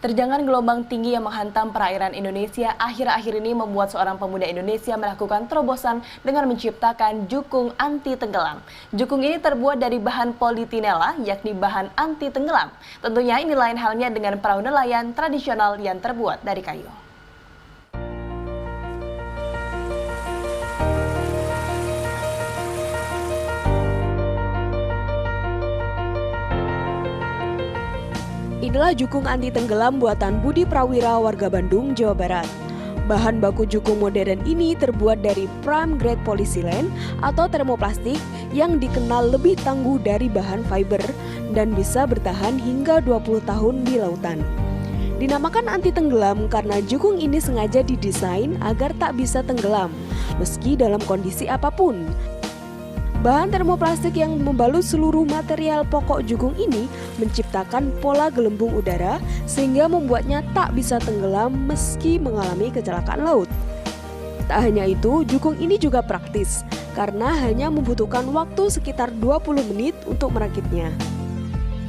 Terjangan gelombang tinggi yang menghantam perairan Indonesia akhir-akhir ini membuat seorang pemuda Indonesia melakukan terobosan dengan menciptakan jukung anti tenggelam. Jukung ini terbuat dari bahan politinela, yakni bahan anti tenggelam. Tentunya ini lain halnya dengan perahu nelayan tradisional yang terbuat dari kayu. Inilah jukung anti tenggelam buatan Budi Prawira warga Bandung, Jawa Barat. Bahan baku jukung modern ini terbuat dari prime grade polysilen atau termoplastik yang dikenal lebih tangguh dari bahan fiber dan bisa bertahan hingga 20 tahun di lautan. Dinamakan anti tenggelam karena jukung ini sengaja didesain agar tak bisa tenggelam meski dalam kondisi apapun. Bahan termoplastik yang membalut seluruh material pokok jukung ini menciptakan pola gelembung udara sehingga membuatnya tak bisa tenggelam meski mengalami kecelakaan laut. Tak hanya itu, jukung ini juga praktis karena hanya membutuhkan waktu sekitar 20 menit untuk merakitnya.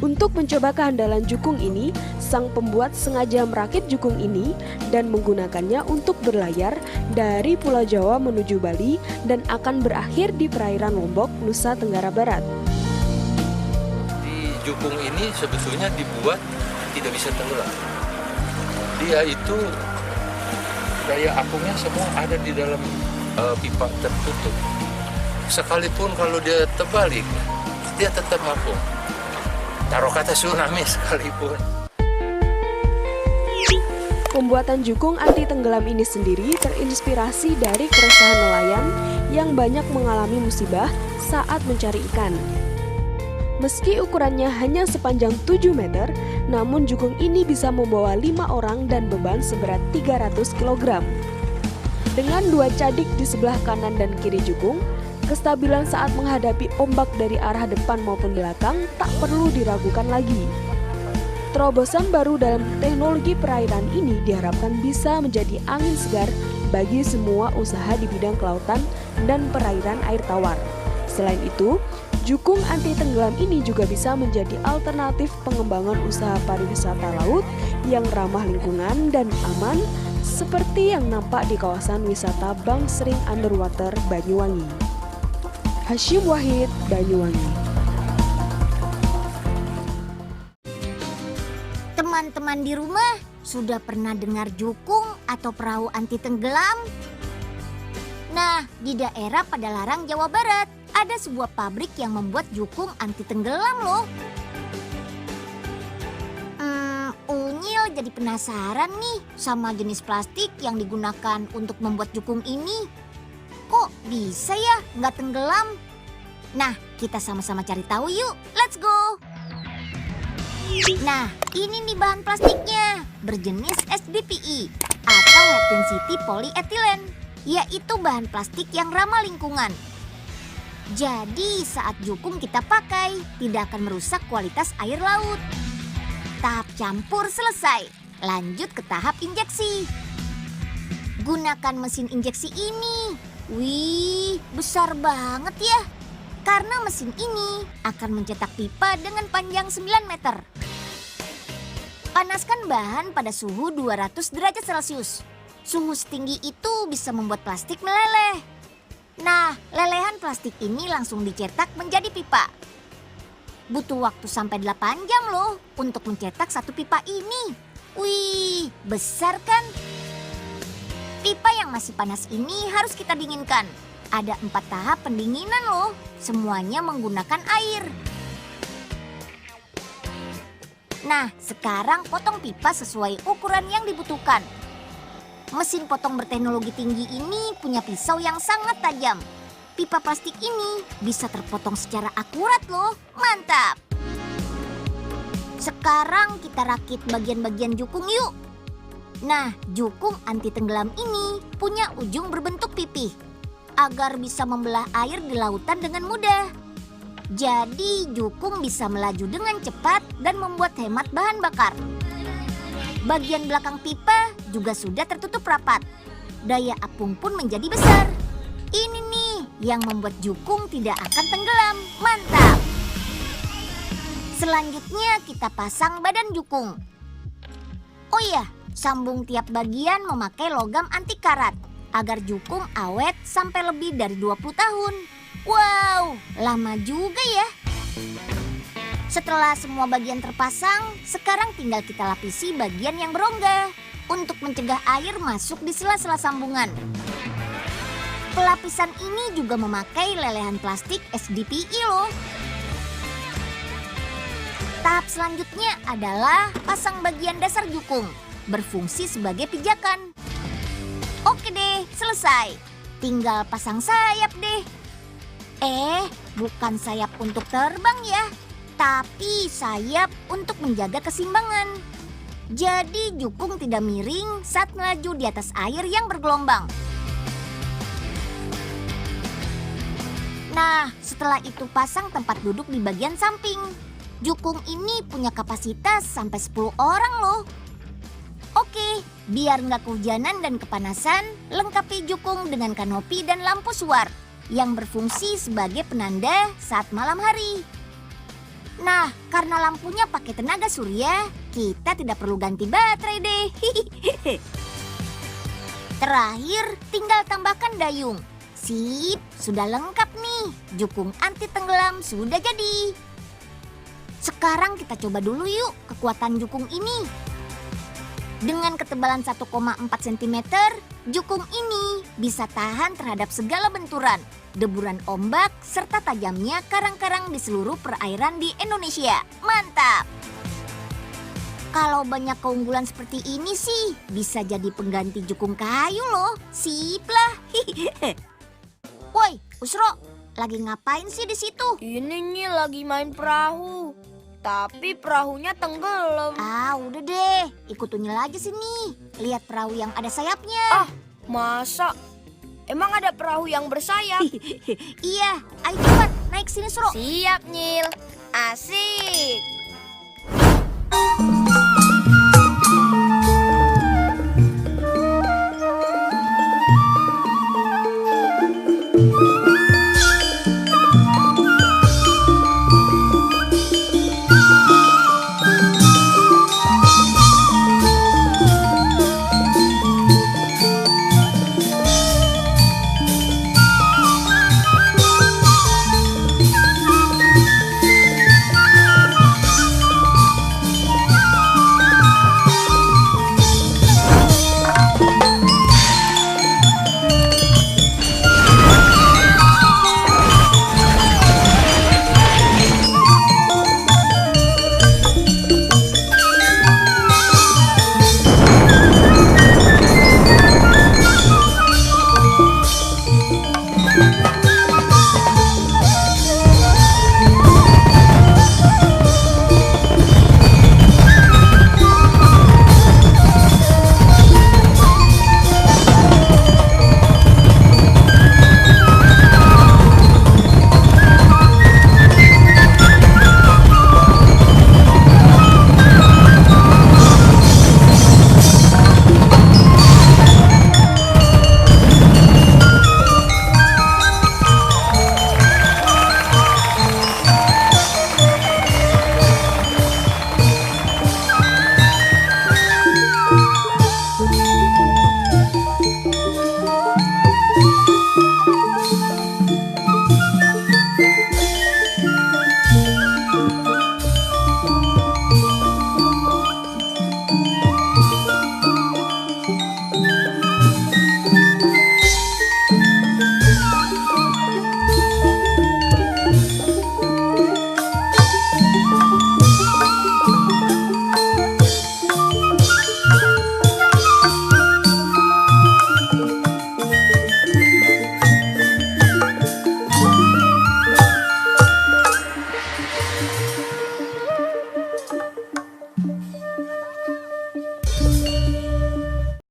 Untuk mencoba kehandalan jukung ini, sang pembuat sengaja merakit jukung ini dan menggunakannya untuk berlayar dari Pulau Jawa menuju Bali dan akan berakhir di perairan Lombok, Nusa Tenggara Barat. Di jukung ini sebetulnya dibuat tidak bisa tenggelam. Dia itu daya apungnya semua ada di dalam pipa tertutup. Sekalipun kalau dia terbalik, dia tetap apung. Taruh kata tsunami sekalipun. Pembuatan jukung anti tenggelam ini sendiri terinspirasi dari keresahan nelayan yang banyak mengalami musibah saat mencari ikan. Meski ukurannya hanya sepanjang 7 meter, namun jukung ini bisa membawa 5 orang dan beban seberat 300 kg. Dengan 2 cadik di sebelah kanan dan kiri jukung, kestabilan saat menghadapi ombak dari arah depan maupun belakang tak perlu diragukan lagi. Terobosan baru dalam teknologi perairan ini diharapkan bisa menjadi angin segar bagi semua usaha di bidang kelautan dan perairan air tawar. Selain itu, jukung anti tenggelam ini juga bisa menjadi alternatif pengembangan usaha pariwisata laut yang ramah lingkungan dan aman seperti yang nampak di kawasan wisata Bangsering Underwater Banyuwangi. Hashim Wahid, Banyuwangi. Teman-teman di rumah sudah pernah dengar jukung atau perahu anti tenggelam? Nah, di daerah Padalarang, Jawa Barat, ada sebuah pabrik yang membuat jukung anti tenggelam loh. Unyil jadi penasaran nih sama jenis plastik yang digunakan untuk membuat jukung ini. Kok bisa ya nggak tenggelam? Nah, kita sama-sama cari tahu yuk. Let's go! Nah, ini nih bahan plastiknya. Berjenis SDPE atau High Density Polyethylene, yaitu bahan plastik yang ramah lingkungan. Jadi saat jukung kita pakai, tidak akan merusak kualitas air laut. Tahap campur selesai. Lanjut ke tahap injeksi. Gunakan mesin injeksi ini. Wih, besar banget ya. Karena mesin ini akan mencetak pipa dengan panjang 9 meter. Panaskan bahan pada suhu 200 derajat Celcius. Suhu setinggi itu bisa membuat plastik meleleh. Nah, lelehan plastik ini langsung dicetak menjadi pipa. Butuh waktu sampai 8 jam loh untuk mencetak satu pipa ini. Wih, besar kan? Pipa yang masih panas ini harus kita dinginkan. Ada 4 tahap pendinginan loh. Semuanya menggunakan air. Nah, sekarang potong pipa sesuai ukuran yang dibutuhkan. Mesin potong berteknologi tinggi ini punya pisau yang sangat tajam. Pipa plastik ini bisa terpotong secara akurat loh. Mantap! Sekarang kita rakit bagian-bagian jukung yuk. Nah, jukung anti tenggelam ini punya ujung berbentuk pipih agar bisa membelah air di lautan dengan mudah. Jadi, jukung bisa melaju dengan cepat dan membuat hemat bahan bakar. Bagian belakang pipa juga sudah tertutup rapat. Daya apung pun menjadi besar. Ini nih yang membuat jukung tidak akan tenggelam. Mantap! Selanjutnya kita pasang badan jukung. Oh iya, sambung tiap bagian memakai logam anti karat agar jukung awet sampai lebih dari 20 tahun. Wow, lama juga ya. Setelah semua bagian terpasang, sekarang tinggal kita lapisi bagian yang berongga untuk mencegah air masuk di sela-sela sambungan. Pelapisan ini juga memakai lelehan plastik SDPE loh. Tahap selanjutnya adalah pasang bagian dasar jukung, berfungsi sebagai pijakan. Oke deh, selesai. Tinggal pasang sayap deh. Bukan sayap untuk terbang ya, tapi sayap untuk menjaga keseimbangan. Jadi jukung tidak miring saat melaju di atas air yang bergelombang. Nah, setelah itu pasang tempat duduk di bagian samping. Jukung ini punya kapasitas sampai 10 orang loh. Oke, biar nggak kehujanan dan kepanasan, lengkapi jukung dengan kanopi dan lampu suar yang berfungsi sebagai penanda saat malam hari. Nah, karena lampunya pakai tenaga surya, kita tidak perlu ganti baterai deh. Terakhir, tinggal tambahkan dayung. Sip, sudah lengkap nih. Jukung anti tenggelam sudah jadi. Sekarang kita coba dulu yuk kekuatan jukung ini. Dengan ketebalan 1,4 cm, jukung ini bisa tahan terhadap segala benturan, deburan ombak, serta tajamnya karang-karang di seluruh perairan di Indonesia. Mantap! Kalau banyak keunggulan seperti ini sih, bisa jadi pengganti jukung kayu loh. Sip lah. Woi, Usro, lagi ngapain sih di situ? Ini nih lagi main perahu, tapi perahunya tenggelam. Udah deh, ikut Unyil aja sini. Lihat perahu yang ada sayapnya. Masa? Emang ada perahu yang bersayap? Iya, ayo cepat naik sini, Sro. Siap, Nyil. Asik.